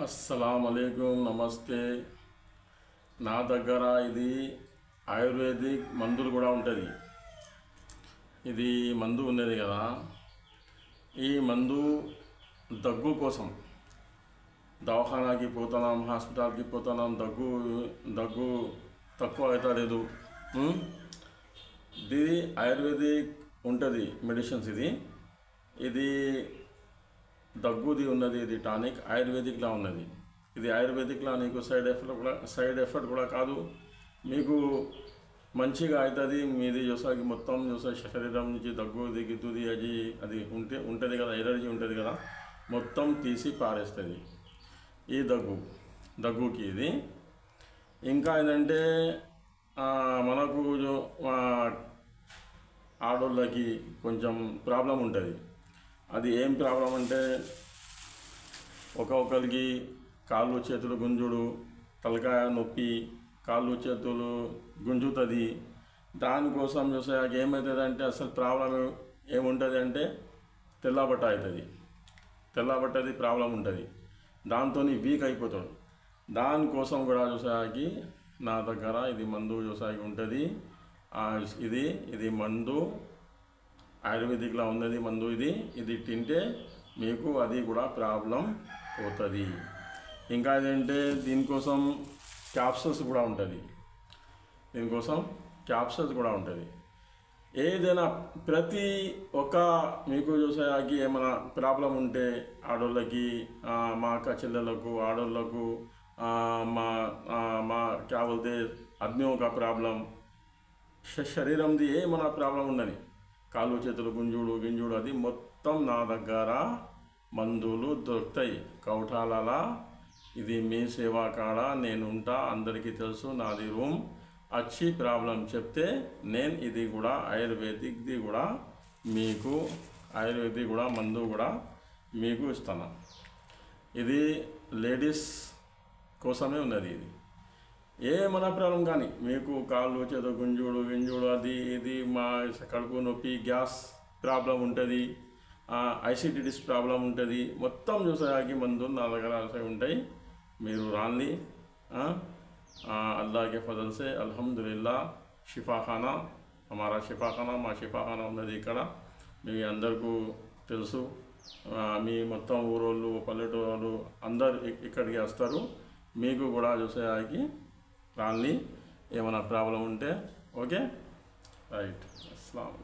अस्सलामुअलैकुम नमस्ते। నా దగ్గర ఇది ఆయుర్వేదిక్ మందులు కూడా ఉంటుంది। ఇది మందు ఉన్నది కదా, ఈ మందు దగ్గు కోసం దవాఖానాకి పోతున్నాం, హాస్పిటల్కి పోతున్నాం, దగ్గు తక్కువ అవుతలేదు। ఇది ఆయుర్వేదిక్ ఉంటుంది మెడిసిన్స్। ఇది దగ్గుది ఉన్నది, ఇది టానిక్ ఆయుర్వేదిక్లా ఉన్నది। ఇది ఆయుర్వేదిక్లా నీకు సైడ్ ఎఫెక్ట్ కూడా కాదు, మీకు మంచిగా అవుతుంది। మీది చూసాకి మొత్తం చూసా శరీరం నుంచి దగ్గు దిగుతుంది, అది ఉంటుంది కదా, ఎలర్జీ ఉంటుంది కదా, మొత్తం తీసి పారేస్తుంది ఈ దగ్గుకి ఇది। ఇంకా ఏంటంటే మనకు ఆడోళ్ళకి కొంచెం ప్రాబ్లం ఉంటుంది। అది ఏం ప్రాబ్లం అంటే ఒక్కొక్కరికి కాళ్ళు చేతులు గుంజుడు, తలకాయ నొప్పి, కాళ్ళు చేతులు గుంజుతుంది। దానికోసం చూసాక ఏమవుతుందంటే అసలు ప్రాబ్లం ఏముంటుంది అంటే తెల్లబట్ట అవుతుంది, తెల్లబట్టది ప్రాబ్లం ఉంటుంది, దాంతో వీక్ అయిపోతాడు। దానికోసం కూడా చూసాకి నా దగ్గర ఇది మందు చూసాకి ఉంటుంది। ఇది మందు ఆయుర్వేదిక్లా ఉన్నది మందు। ఇది తింటే మీకు అది కూడా ప్రాబ్లం పోతుంది। ఇంకా ఏంటంటే దీనికోసం క్యాప్సూల్స్ కూడా ఉంటుంది, ఏదైనా ప్రతి ఒక్క మీకు చూసేకి ఏమైనా ప్రాబ్లం ఉంటే ఆడోళ్ళకి, మా అక్క చెల్లెళ్ళకు, ఆడోళ్ళకు, మా क्या बोलते आदमियों का प्रॉब्लम, శరీరంది ఏమైనా ప్రాబ్లం ఉన్నది, కాళ్ళు చేతులు గింజుడు అది మొత్తం నా దగ్గర మందులు దొరుకుతాయి కౌటాలలో। ఇది మీ సేవా కాడ నేనుంటా, అందరికీ తెలుసు నాది రూమ్। వచ్చి ప్రాబ్లం చెప్తే నేను ఇది కూడా ఆయుర్వేదిక్ది కూడా మీకు ఆయుర్వేదిక్ కూడా మందు కూడా మీకు ఇస్తాను। ఇది లేడీస్ కోసమే ఉన్నది। ఏమైనా ప్రాబ్లం కానీ మీకు కాళ్ళు చేతులు గుంజుడు ఇది మా కడుపు నొప్పి, గ్యాస్ ప్రాబ్లం ఉంటుంది, ఐసిటిస్ ప్రాబ్లం ఉంటుంది, మొత్తం చూసేకి మందు నా దగ్గర ఉంటాయి। మీరు రాండి। अल्लाह के फजल से अल्हम्दुलिल्लाह షిఫాఖానా हमारा షిఫాఖానా మా షిఫాఖానా ఉన్నది ఇక్కడ। మీ అందరికీ తెలుసు, మీ మొత్తం ఊరోళ్ళు పల్లెటూరు అందరు ఇక్కడికి వస్తారు। మీకు కూడా చూసేకి రాండి, ఏమైనా ప్రాబ్లం ఉంటే। Okay right, అస్సలాము।